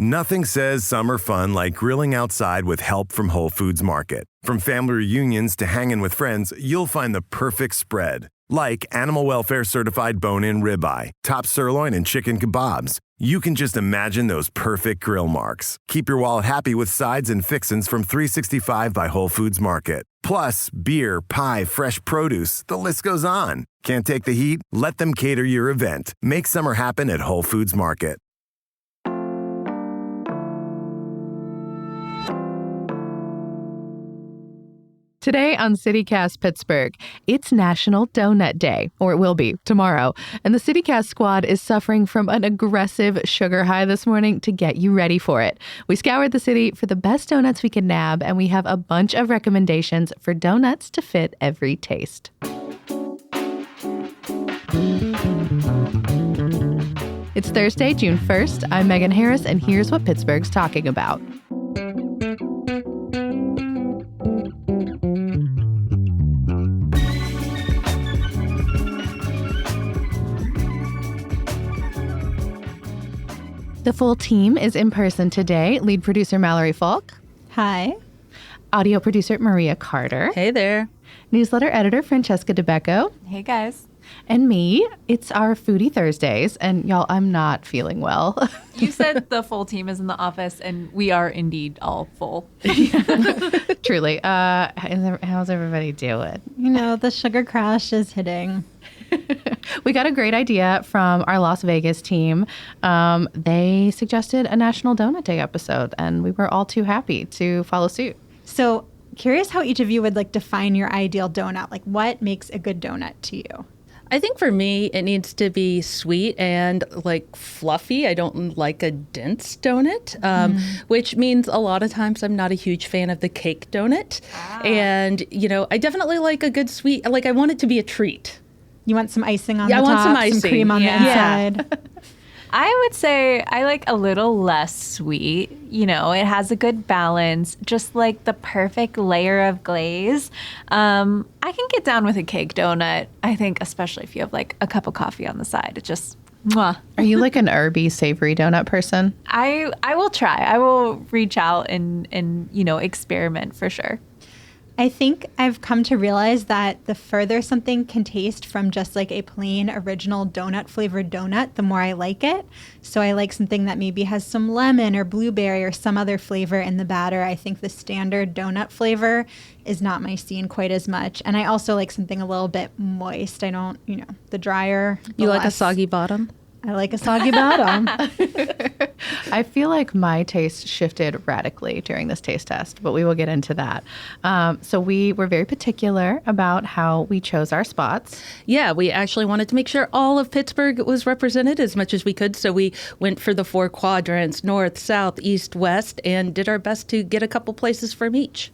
Nothing says summer fun like grilling outside with help from Whole Foods Market. From family reunions to hanging with friends, you'll find the perfect spread. Like animal welfare certified bone-in ribeye, top sirloin, and chicken kebabs. You can just imagine those perfect grill marks. Keep your wallet happy with sides and fixins from 365 by Whole Foods Market. Plus, beer, pie, fresh produce, the list goes on. Can't take the heat? Let them cater your event. Make summer happen at Whole Foods Market. Today on CityCast Pittsburgh, it's National Donut Day, or it will be tomorrow. And the CityCast squad is suffering from an aggressive sugar high this morning to get you ready for it. We scoured the city for the best donuts we could nab, and we have a bunch of recommendations for donuts to fit every taste. It's Thursday, June 1st. I'm Megan Harris, and here's what Pittsburgh's talking about. The full team is in person today. Lead producer Mallory Falk. Hi. Audio producer Maria Carter. Hey there. Newsletter editor Francesca DeBecco. Hey guys. And me. It's our Foodie Thursdays. And y'all, I'm not feeling well. You said the full team is in the office, and we are indeed all full. Truly. How's everybody doing? You know, the sugar crash is hitting. We got a great idea from our Las Vegas team. They suggested a National Donut Day episode, and we were all too happy to follow suit. So curious how each of you would define your ideal donut. What makes a good donut to you? I think for me, it needs to be sweet and fluffy. I don't like a dense donut, which means a lot of times I'm not a huge fan of the cake donut. Ah. And, I definitely like a good sweet, I want it to be a treat. You want some icing on the top? I want some icing. Some cream on the inside. I would say I like a little less sweet. It has a good balance, just like the perfect layer of glaze. I can get down with a cake donut, I think, especially if you have a cup of coffee on the side. It just, mwah. Are you an herby, savory donut person? I will try. I will reach out and experiment for sure. I think I've come to realize that the further something can taste from just a plain original donut flavored donut, the more I like it. So I like something that maybe has some lemon or blueberry or some other flavor in the batter. I think the standard donut flavor is not my scene quite as much. And I also like something a little bit moist. I don't, the drier. You like a soggy bottom? I like a soggy bottom. I feel like my taste shifted radically during this taste test, but we will get into that. So we were very particular about how we chose our spots. Yeah, we actually wanted to make sure all of Pittsburgh was represented as much as we could. So we went for the 4 quadrants, north, south, east, west, and did our best to get a couple places from each.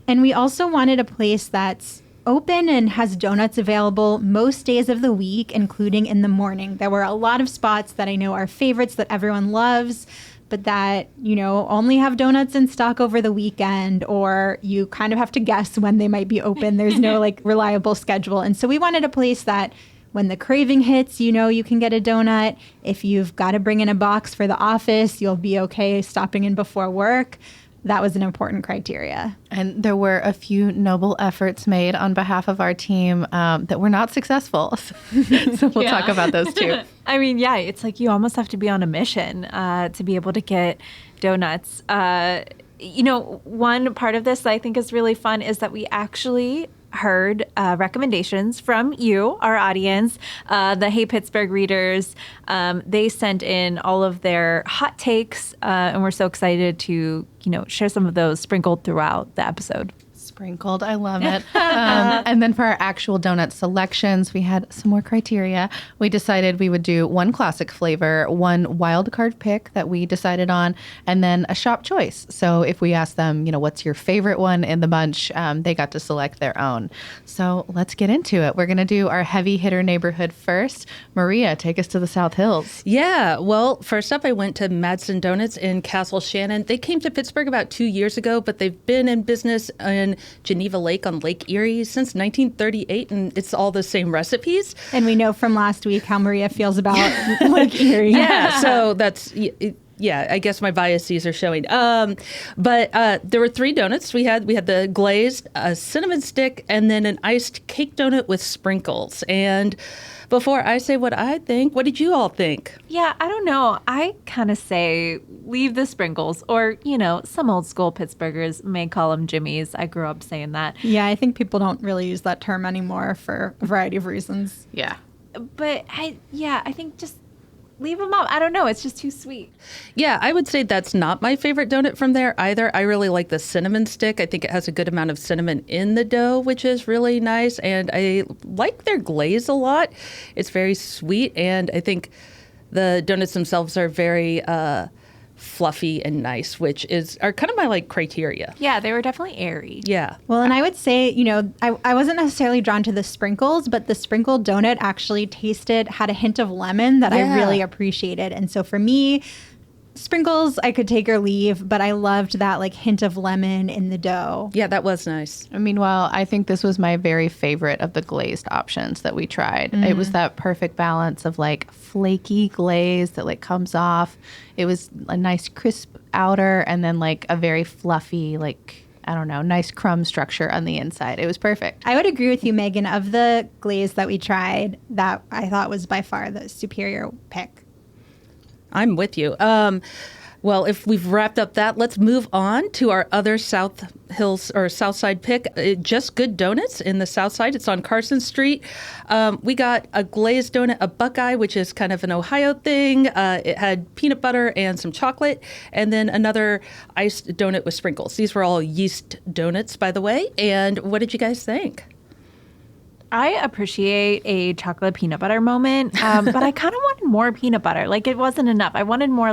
And we also wanted a place that's open and has donuts available most days of the week, including in the morning. There were a lot of spots that I know are favorites that everyone loves, but that, only have donuts in stock over the weekend, or you kind of have to guess when they might be open. There's no reliable schedule. And so we wanted a place that when the craving hits, you can get a donut. If you've got to bring in a box for the office, you'll be okay stopping in before work. That was an important criteria. And there were a few noble efforts made on behalf of our team that were not successful. So we'll talk about those too. I mean, it's you almost have to be on a mission to be able to get donuts. One part of this that I think is really fun is that we actually heard recommendations from you, our audience, the Hey Pittsburgh readers. They sent in all of their hot takes, and we're so excited to, share some of those sprinkled throughout the episode. Sprinkled. I love it. And then for our actual donut selections, we had some more criteria. We decided we would do one classic flavor, one wild card pick that we decided on, and then a shop choice. So if we asked them, what's your favorite one in the bunch, they got to select their own. So let's get into it. We're going to do our heavy hitter neighborhood first. Maria, take us to the South Hills. Yeah. Well, first up, I went to Madsen Donuts in Castle Shannon. They came to Pittsburgh about 2 years ago, but they've been in business in Geneva Lake on Lake Erie since 1938, and it's all the same recipes. And we know from last week how Maria feels about Lake Erie. Yeah, so that's yeah, I guess my biases are showing. But there were 3 donuts. We had the glazed, a cinnamon stick, and then an iced cake donut with sprinkles. And before I say what I think, what did you all think? Yeah, I don't know. I kind of say leave the sprinkles, or, some old school Pittsburghers may call them jimmies. I grew up saying that. Yeah, I think people don't really use that term anymore for a variety of reasons. Yeah. But I think just leave them up. I don't know. It's just too sweet. Yeah, I would say that's not my favorite donut from there either. I really like the cinnamon stick. I think it has a good amount of cinnamon in the dough, which is really nice. And I like their glaze a lot. It's very sweet. And I think the donuts themselves are very fluffy and nice, which are kind of my criteria. Yeah, they were definitely airy. Yeah. Well, and I would say, I wasn't necessarily drawn to the sprinkles, but the sprinkled donut actually had a hint of lemon that I really appreciated. And so for me, sprinkles I could take or leave, but I loved that hint of lemon in the dough. Yeah, that was nice. Meanwhile, I think this was my very favorite of the glazed options that we tried. It was that perfect balance of flaky glaze that comes off. It was a nice crisp outer and then a very fluffy, I don't know, nice crumb structure on the inside. It was perfect. I would agree with you, Megan. Of the glaze that we tried, that I thought was by far the superior pick. I'm with you. Well, if we've wrapped up that, let's move on to our other South Side pick. Just Good Donuts in the South Side. It's on Carson Street. We got a glazed donut, a buckeye, which is kind of an Ohio thing. It had peanut butter and some chocolate, and then another iced donut with sprinkles. These were all yeast donuts, by the way. And what did you guys think? I appreciate a chocolate peanut butter moment, but I kind of wanted more peanut butter. It wasn't enough. I wanted more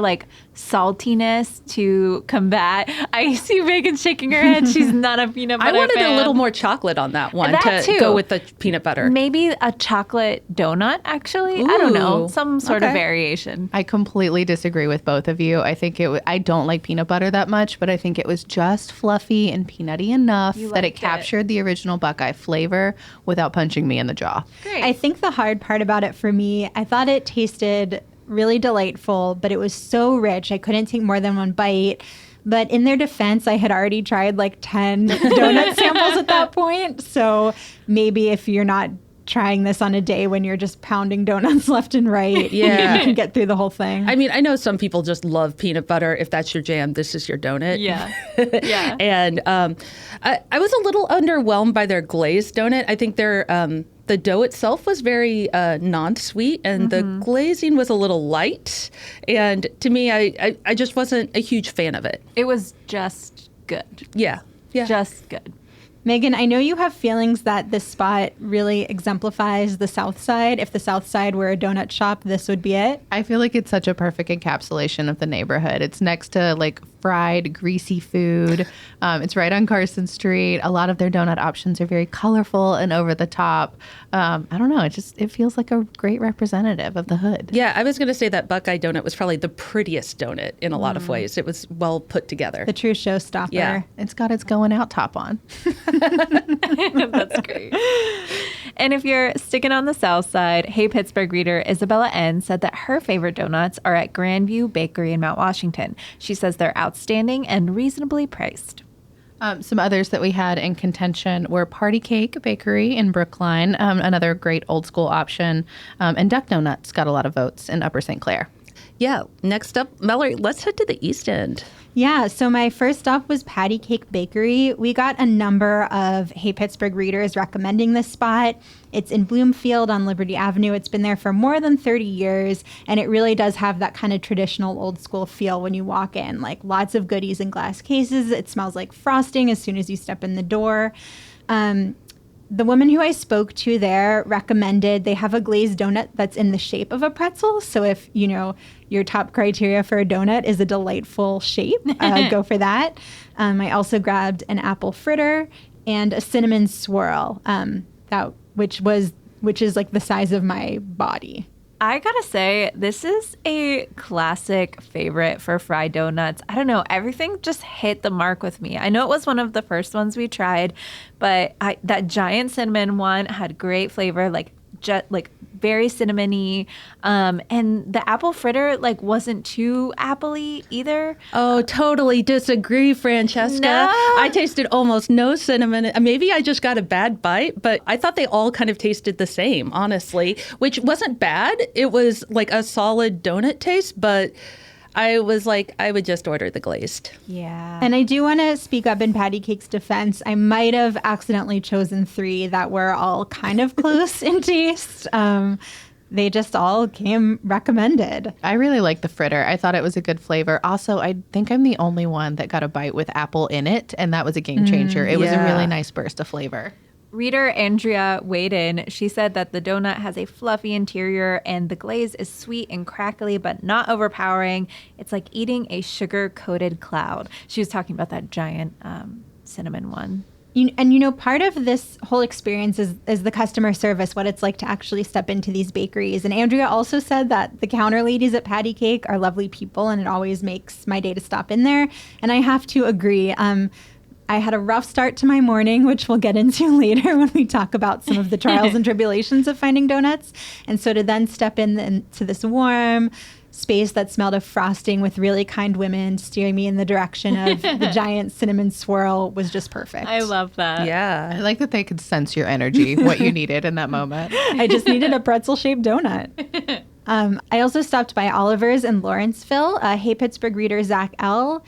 saltiness to combat. I see Megan shaking her head. She's not a peanut butter I wanted fan. a little more chocolate on that one That to too. go with the peanut butter. Maybe a chocolate donut, actually. I don't know. Some sort of variation. I completely disagree with both of you. I think I don't like peanut butter that much, but I think it was just fluffy and peanutty enough that it captured the original Buckeye flavor without punching me in the jaw. Great. I think the hard part about it for me, I thought it tasted really delightful, but it was so rich. I couldn't take more than one bite. But in their defense, I had already tried 10 donut samples at that point. So maybe if you're not trying this on a day when you're just pounding donuts left and right, you can get through the whole thing. I mean, I know some people just love peanut butter. If that's your jam, this is your donut. Yeah. Yeah. And I was a little underwhelmed by their glazed donut. I think the dough itself was very non-sweet, and the glazing was a little light. And to me, I just wasn't a huge fan of it. It was just good. Yeah. Just good. Megan, I know you have feelings that this spot really exemplifies the South Side. If the South Side were a donut shop, this would be it. I feel like it's such a perfect encapsulation of the neighborhood. It's next to fried, greasy food. It's right on Carson Street. A lot of their donut options are very colorful and over the top. I don't know. It feels like a great representative of the hood. Yeah, I was going to say that Buckeye donut was probably the prettiest donut in a lot of ways. It was well put together. The true showstopper. Yeah. It's got its going out top on. That's great. And if you're sticking on the South Side, Hey Pittsburgh reader Isabella N. said that her favorite donuts are at Grandview Bakery in Mount Washington. She says they're outstanding and reasonably priced. Some others that we had in contention were Party Cake Bakery in Brookline, another great old school option, and Duck Donuts got a lot of votes in Upper St. Clair. Yeah. Next up, Mallory, let's head to the East End. Yeah, so my first stop was Patty Cake Bakery. We got a number of Hey Pittsburgh readers recommending this spot. It's in Bloomfield on Liberty Avenue. It's been there for more than 30 years, and it really does have that kind of traditional old school feel when you walk in. Lots of goodies in glass cases. It smells like frosting as soon as you step in the door. The woman who I spoke to there recommended they have a glazed donut that's in the shape of a pretzel. So if, your top criteria for a donut is a delightful shape, go for that. I also grabbed an apple fritter and a cinnamon swirl, which is the size of my body. I gotta say, this is a classic favorite for fried donuts. I don't know, everything just hit the mark with me. I know it was one of the first ones we tried, but that giant cinnamon one had great flavor, like very cinnamony. And the apple fritter like wasn't too appley either. Oh, totally disagree, Francesca. No. I tasted almost no cinnamon. Maybe I just got a bad bite, but I thought they all kind of tasted the same, honestly, which wasn't bad. It was like a solid donut taste, but I was like, I would just order the glazed. Yeah. And I do want to speak up in Patty Cake's defense. I might have accidentally chosen 3 that were all kind of close in taste. They just all came recommended. I really like the fritter. I thought it was a good flavor. Also, I think I'm the only one that got a bite with apple in it, and that was a game changer. It was a really nice burst of flavor. Reader Andrea weighed in. She said that the donut has a fluffy interior and the glaze is sweet and crackly, but not overpowering. It's like eating a sugar-coated cloud. She was talking about that giant cinnamon one. Part of this whole experience is the customer service, what it's like to actually step into these bakeries. And Andrea also said that the counter ladies at Patty Cake are lovely people, and it always makes my day to stop in there. And I have to agree. I had a rough start to my morning, which we'll get into later when we talk about some of the trials and tribulations of finding donuts. And so to then step into this warm space that smelled of frosting with really kind women steering me in the direction of the giant cinnamon swirl was just perfect. I love that. Yeah. I like that they could sense your energy, what you needed in that moment. I just needed a pretzel-shaped donut. I also stopped by Oliver's in Lawrenceville. Hey Pittsburgh reader Zach L.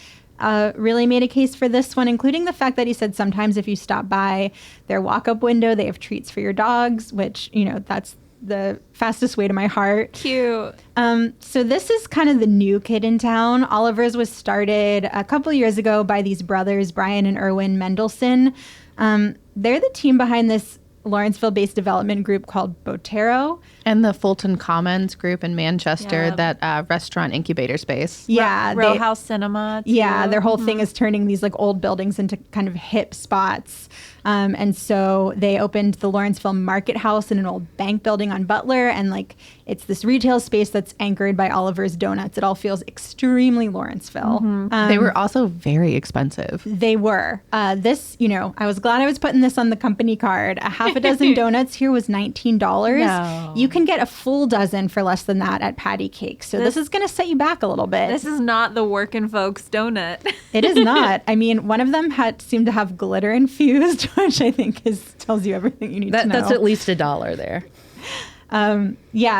Really made a case for this one, including the fact that he said sometimes if you stop by their walk-up window, they have treats for your dogs, which, that's the fastest way to my heart. Cute. So this is kind of the new kid in town. Oliver's was started a couple years ago by these brothers, Brian and Erwin Mendelson. They're the team behind this Lawrenceville-based development group called Botero. And the Fulton Commons group in Manchester, that restaurant incubator space. Yeah. Row House Cinema. Too. Yeah, their whole thing is turning these like old buildings into kind of hip spots. And so they opened the Lawrenceville Market House in an old bank building on Butler. And like, it's this retail space that's anchored by Oliver's Donuts. It all feels extremely Lawrenceville. They were also very expensive. They were. This, I was glad I was putting this on the company card. A half a dozen donuts here was $19. No. You can get a full dozen for less than that at Patty Cake. So this is going to set you back a little bit. This is not the working folks donut. It is not. I mean, one of them seemed to have glitter infused, which I think tells you everything you need to know. That's at least $1 there.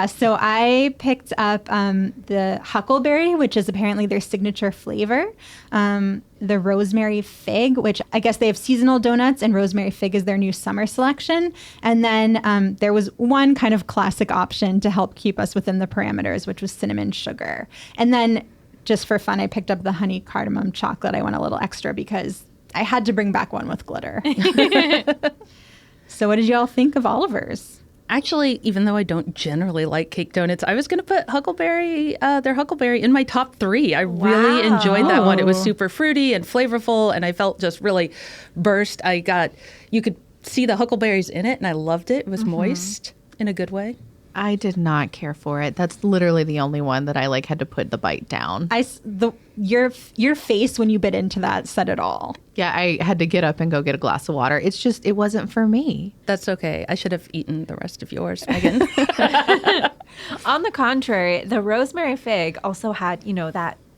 So I picked up the huckleberry, which is apparently their signature flavor. The rosemary fig, which I guess they have seasonal donuts, and rosemary fig is their new summer selection. And then there was one kind of classic option to help keep us within the parameters, which was cinnamon sugar. And then just for fun, I picked up the honey cardamom chocolate. I went a little extra because I had to bring back one with glitter. So what did you all think of Oliver's? Actually, even though I don't generally like cake donuts, I was going to put their huckleberry in my top 3. I really enjoyed that one. It was super fruity and flavorful, and I felt just really burst. You could see the huckleberries in it, and I loved it. It was moist in a good way. I did not care for it. That's literally the only one that I had to put the bite down. Your face when you bit into that said it all. Yeah, I had to get up and go get a glass of water. It's just, it wasn't for me. That's okay. I should have eaten the rest of yours, Megan. On the contrary, the rosemary fig also had,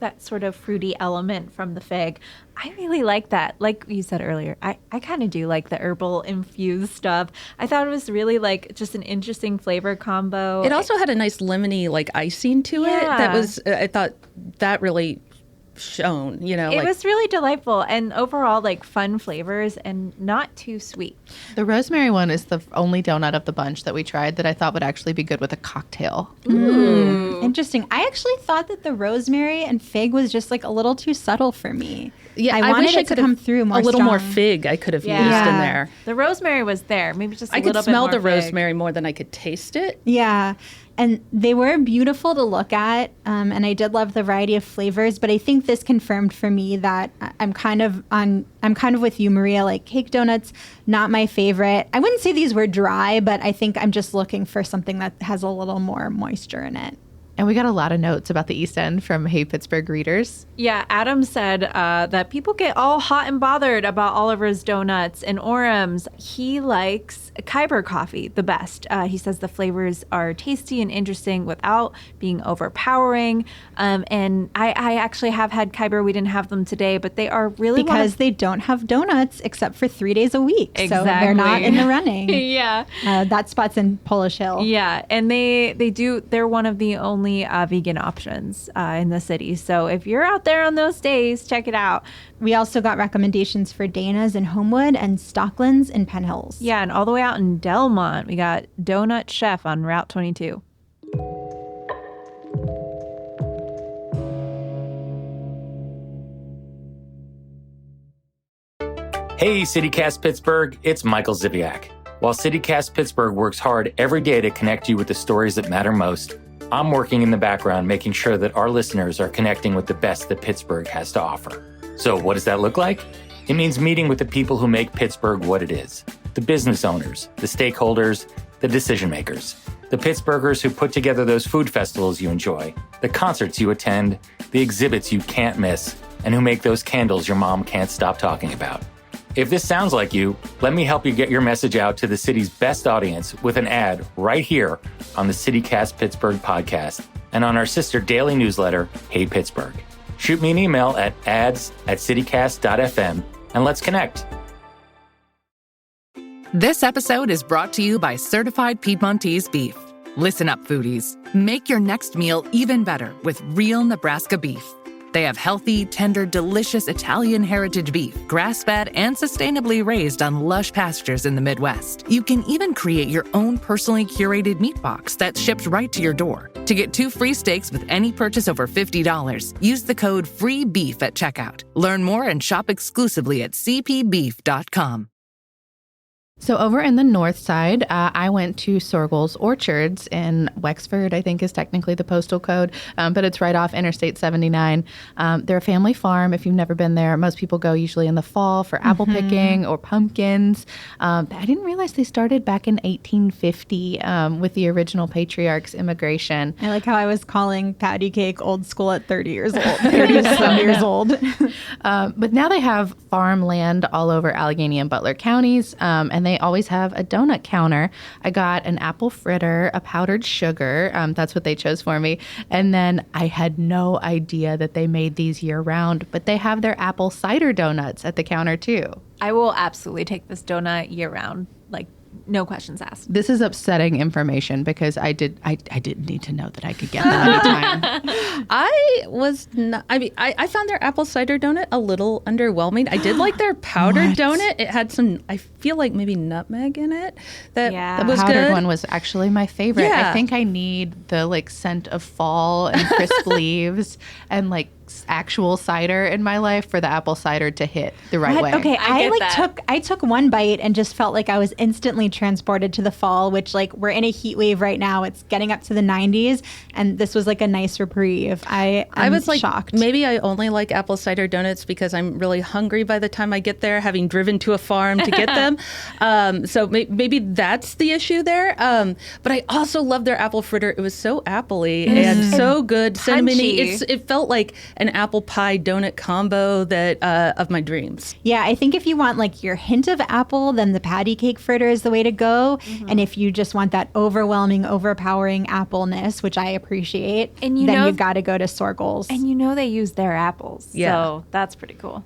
that sort of fruity element from the fig. I really like that. Like you said earlier, I kind of do like the herbal infused stuff. I thought it was really just an interesting flavor combo. It also had a nice lemony icing to it. That was, I thought that really shone, It was really delightful and overall fun flavors and not too sweet. The rosemary one is the only donut of the bunch that we tried that I thought would actually be good with a cocktail. Ooh. Interesting. I actually thought that the rosemary and fig was just a little too subtle for me. Yeah, I wanted it to come through more a little strong. more fig I could have used in there. The rosemary was there, maybe just a I little could bit smell more the fig. rosemary more than I could taste it. Yeah. And they were beautiful to look at, and I did love the variety of flavors. But I think this confirmed for me that I'm kind of with you, Maria. Cake donuts, not my favorite. I wouldn't say these were dry, but I think I'm just looking for something that has a little more moisture in it. And we got a lot of notes about the East End from Hey Pittsburgh readers. Yeah, Adam said that people get all hot and bothered about Oliver's Donuts and Oram's. He likes Kaibur coffee the best. He says the flavors are tasty and interesting without being overpowering. And I actually have had Kaibur. We didn't have them today, but they are really because they don't have donuts except for 3 days a week. Exactly. So they're not in the running. Yeah. That spot's in Polish Hill. Yeah, and they're one of the only vegan options in the city. So if you're out there on those days, check it out. We also got recommendations for Dana's in Homewood and Stoeckleins in Penn Hills. Yeah, and all the way out in Delmont, we got Donut Chef on Route 22. Hey, CityCast Pittsburgh, it's Michael Ziviak. While CityCast Pittsburgh works hard every day to connect you with the stories that matter most, I'm working in the background making sure that our listeners are connecting with the best that Pittsburgh has to offer. So what does that look like? It means meeting with the people who make Pittsburgh what it is. The business owners, the stakeholders, the decision makers. The Pittsburghers who put together those food festivals you enjoy, the concerts you attend, the exhibits you can't miss, and who make those candles your mom can't stop talking about. If this sounds like you, let me help you get your message out to the city's best audience with an ad right here on the CityCast Pittsburgh podcast and on our sister daily newsletter, Hey Pittsburgh. Shoot me an email at ads@citycast.fm and let's connect. This episode is brought to you by Certified Piedmontese Beef. Listen up, foodies. Make your next meal even better with real Nebraska beef. They have healthy, tender, delicious Italian heritage beef, grass-fed and sustainably raised on lush pastures in the Midwest. You can even create your own personally curated meat box that's shipped right to your door. To get 2 free steaks with any purchase over $50, use the code FREEBEEF at checkout. Learn more and shop exclusively at cpbeef.com. So over in the north side, I went to Sorgel's Orchards in Wexford, I think is technically the postal code, but it's right off Interstate 79. They're a family farm. If you've never been there, most people go usually in the fall for apple picking or pumpkins. I didn't realize they started back in 1850 with the original patriarch's immigration. I like how I was calling patty cake old school at 30 years old, 30-some years old. But now they have farmland all over Allegheny and Butler counties, and they always have a donut counter. I got an apple fritter, a powdered sugar. That's what they chose for me. And then I had no idea that they made these year round, but they have their apple cider donuts at the counter too. I will absolutely take this donut year round, like no questions asked. This is upsetting information because I didn't need to know that I could get that anytime. I found their apple cider donut a little underwhelming. I did like their powdered donut. It had some, I feel like maybe nutmeg in it. That was the powdered good. one was actually my favorite. Yeah. I think I need the like scent of fall and crisp leaves and like actual cider in my life for the apple cider to hit the right way. Okay, I I took one bite and just felt like I was instantly transported to the fall, which like we're in a heat wave right now. It's getting up to the 90s, and this was like a nice reprieve. I was like shocked. Maybe I only like apple cider donuts because I'm really hungry by the time I get there, having driven to a farm to get them. So maybe that's the issue there. But I also love their apple fritter. It was so appley and so good, cinnamony. It felt like an apple pie donut combo that of my dreams. Yeah, I think if you want like your hint of apple, then the patty cake fritter is the way to go. And if you just want that overwhelming, overpowering appleness, which I appreciate, then you've got to go to Sorgel's. And they use their apples. Yeah. So that's pretty cool.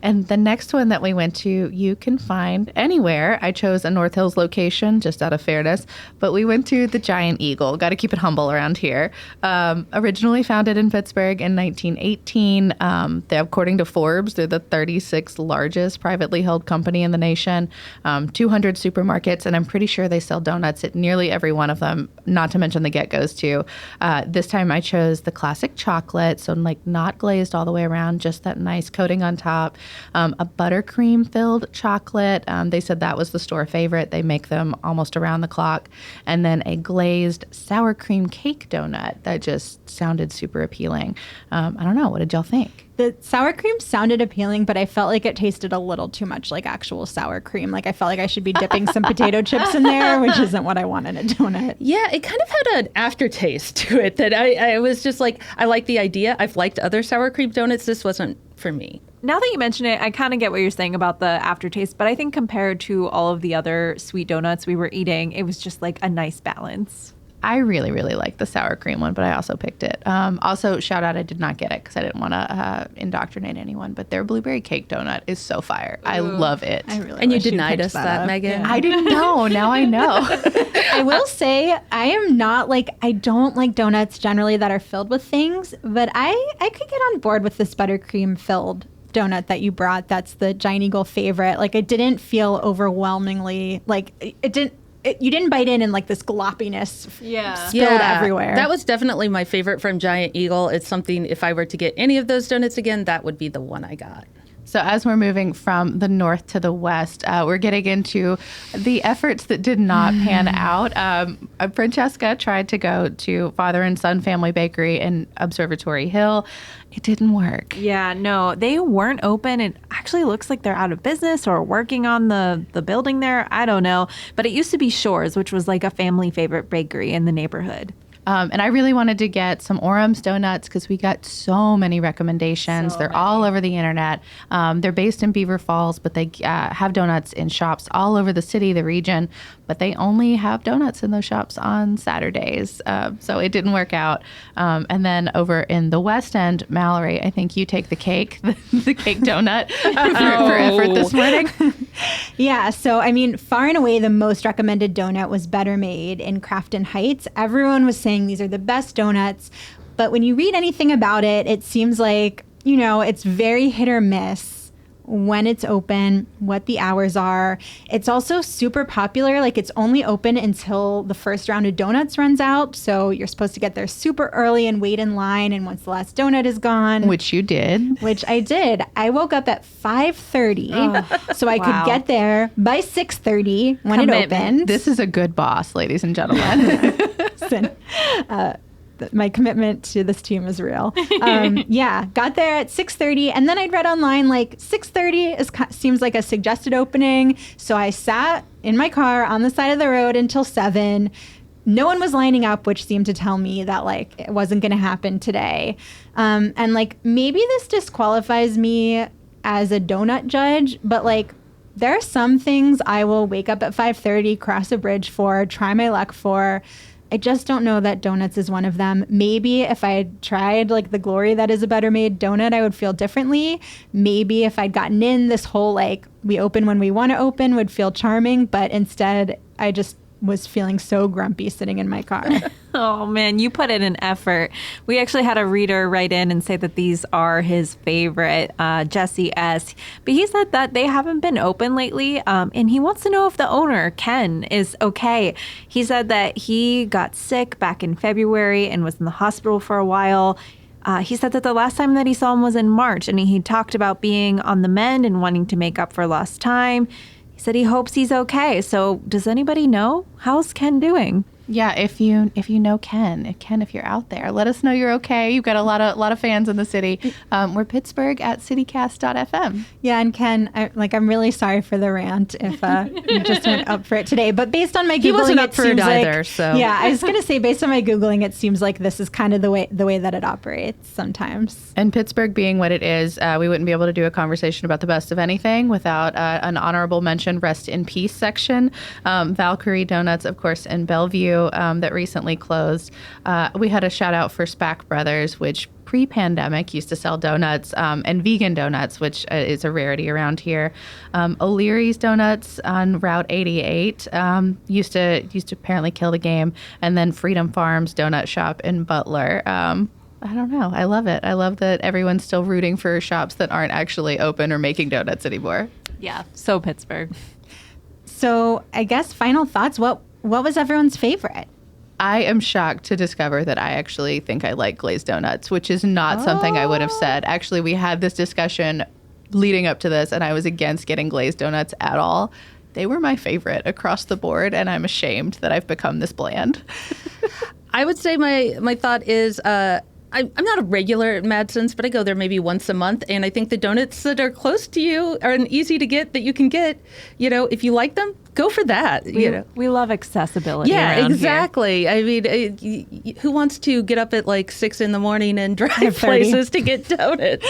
And the next one that we went to, you can find anywhere. I chose a North Hills location, just out of fairness, but we went to the Giant Eagle. Got to keep it humble around here. Originally founded in Pittsburgh in 1918. According to Forbes, they're the 36th largest privately held company in the nation. 200 supermarkets, and I'm pretty sure they sell donuts at nearly every one of them, not to mention the Get-Go's too. This time I chose the classic chocolate, so like not glazed all the way around, just that nice coating on top. A buttercream filled chocolate. They said that was the store favorite. They make them almost around the clock. And then a glazed sour cream cake donut that just sounded super appealing. I don't know. What did y'all think? The sour cream sounded appealing, but I felt like it tasted a little too much like actual sour cream. Like I felt like I should be dipping some potato chips in there, which isn't what I want in a donut. Yeah, it kind of had an aftertaste to it that I was just like, I like the idea. I've liked other sour cream donuts. This wasn't for me. Now that you mention it, I kind of get what you're saying about the aftertaste, but I think compared to all of the other sweet donuts we were eating, it was just like a nice balance. I really, really like the sour cream one, but I also picked it. Also, shout out, I did not get it because I didn't want to indoctrinate anyone, but their blueberry cake donut is so fire. I love it. And you denied us that, Megan. I didn't know. Now I know. I will say I am not like, I don't like donuts generally that are filled with things, but I could get on board with this buttercream filled donut that you brought. That's the Giant Eagle favorite. Like it didn't feel overwhelmingly, like you didn't bite in and like this gloppiness spilled everywhere. That was definitely my favorite from Giant Eagle. It's something, if I were to get any of those donuts again, that would be the one I got. So as we're moving from the north to the west, we're getting into the efforts that did not pan out. Francesca tried to go to Father and Son Family Bakery in Observatory Hill. It didn't work. Yeah, no, they weren't open. It actually looks like they're out of business or working on the building there. I don't know. But it used to be Shores, which was like a family favorite bakery in the neighborhood. And I really wanted to get some Oram's donuts because we got so many recommendations. They're all over the internet. They're based in Beaver Falls, but they have donuts in shops all over the city, the region. But they only have donuts in those shops on Saturdays. So it didn't work out. And then over in the West End, Mallory, I think you take the cake, the cake donut for effort this morning. Yeah. So, I mean, far and away, the most recommended donut was Better Maid in Crafton Heights. Everyone was saying these are the best donuts. But when you read anything about it, it seems like, you know, it's very hit or miss when it's open, what the hours are. It's also super popular. Like it's only open until the first round of donuts runs out. So you're supposed to get there super early and wait in line. And once the last donut is gone. Which you did. Which I did. I woke up at 5:30 so I could get there by 6:30 when it opened. This is a good boss, ladies and gentlemen. Listen, my commitment to this team is real. Yeah, got there at 6:30, and then I'd read online like 6:30 seems like a suggested opening. So I sat in my car on the side of the road until 7. No one was lining up, which seemed to tell me that like it wasn't going to happen today. And like maybe this disqualifies me as a donut judge, but like there are some things I will wake up at 5:30, cross a bridge for, try my luck for. I just don't know that donuts is one of them. Maybe if I had tried like the glory that is a Better Made donut, I would feel differently. Maybe if I'd gotten in this whole like we open when we want to open would feel charming. But instead, I just was feeling so grumpy sitting in my car. Oh man, you put in an effort. We actually had a reader write in and say that these are his favorite, Jesse S. But he said that they haven't been open lately, and he wants to know if the owner, Ken, is okay. He said that he got sick back in February and was in the hospital for a while. He said that the last time that he saw him was in March, and he talked about being on the mend and wanting to make up for lost time. He said he hopes he's okay. So does anybody know? How's Ken doing? Yeah, if you know Ken, if you're out there, let us know you're okay. You've got a lot of fans in the city. We're Pittsburgh at citycast.fm. Yeah, and Ken, I'm really sorry for the rant if you just went up for it today. But based on my Googling, he wasn't up for it either. Like, so yeah, I was gonna say based on my Googling, it seems like this is kind of the way that it operates sometimes. And Pittsburgh being what it is, we wouldn't be able to do a conversation about the best of anything without an honorable mention, rest in peace section. Valkyrie Donuts, of course, in Bellevue. That recently closed. We had a shout out for Spack Brothers, which pre-pandemic used to sell donuts and vegan donuts, which is a rarity around here. O'Leary's Donuts on Route 88 used to apparently kill the game, and then Freedom Farms Donut Shop in Butler. I don't know. I love it. I love that everyone's still rooting for shops that aren't actually open or making donuts anymore. Yeah, so Pittsburgh. So I guess final thoughts. What was everyone's favorite? I am shocked to discover that I actually think I like glazed donuts, which is not something I would have said. Actually, we had this discussion leading up to this, and I was against getting glazed donuts at all. They were my favorite across the board, and I'm ashamed that I've become this bland. I would say my thought is I'm not a regular at Madsen's, but I go there maybe once a month. And I think the donuts that are close to you are easy to get that you can get. If you like them, go for that. We love accessibility. Yeah, around exactly. Here. I mean, who wants to get up at like 6 a.m. and drive places to get donuts?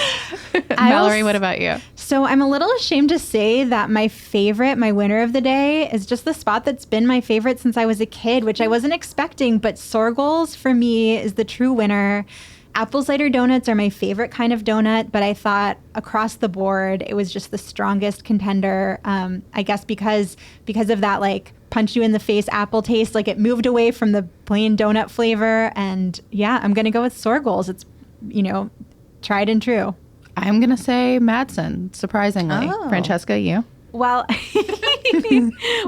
Mallory, what about you? So I'm a little ashamed to say that my winner of the day is just the spot that's been my favorite since I was a kid, which I wasn't expecting, but Stoeckleins for me is the true winner. Apple cider donuts are my favorite kind of donut, but I thought across the board, it was just the strongest contender. I guess because of that, like, punch you in the face apple taste, like it moved away from the plain donut flavor. And yeah, I'm going to go with Stoeckleins. It's, tried and true. I'm going to say Madsen, surprisingly. Oh. Francesca, you? Well,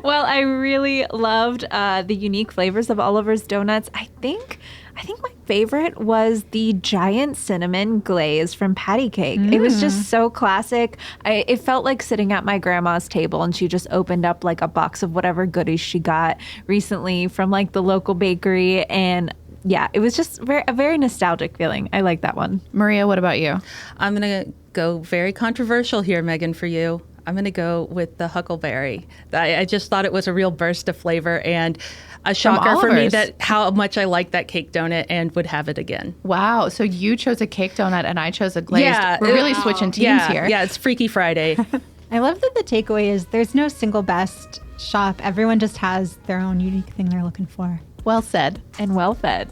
I really loved the unique flavors of Oliver's donuts. I think my favorite was the giant cinnamon glaze from Patty Cake. It was just so classic. It felt like sitting at my grandma's table and she just opened up like a box of whatever goodies she got recently from like the local bakery. And yeah, it was just a very nostalgic feeling. I like that one. Maria, what about you? I'm going to go very controversial here, Megan, for you. I'm going to go with the huckleberry. I just thought it was a real burst of flavor and a shocker for me that how much I like that cake donut and would have it again. Wow. So you chose a cake donut and I chose a glazed. Yeah, we're really switching teams here. Yeah, it's Freaky Friday. I love that the takeaway is there's no single best shop. Everyone just has their own unique thing they're looking for. Well said. And well fed.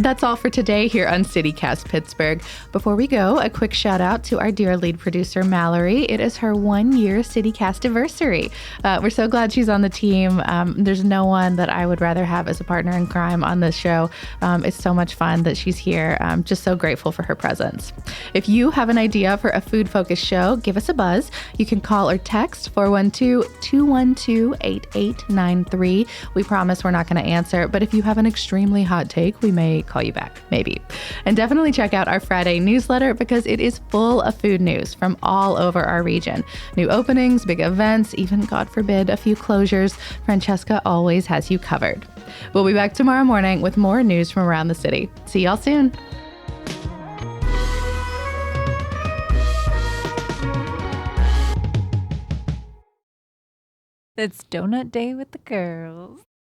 That's all for today here on CityCast Pittsburgh. Before we go, a quick shout out to our dear lead producer, Mallory. It is her 1-year CityCast anniversary. We're so glad she's on the team. There's no one that I would rather have as a partner in crime on this show. It's so much fun that she's here. I'm just so grateful for her presence. If you have an idea for a food-focused show, give us a buzz. You can call or text 412-212-8893. We promise we're not going to answer, but if you have an extremely hot take, we may call you back, maybe. And definitely check out our Friday newsletter because it is full of food news from all over our region. New openings, big events, even, God forbid, a few closures. Francesca always has you covered. We'll be back tomorrow morning with more news from around the city. See y'all soon. It's donut day with the girls.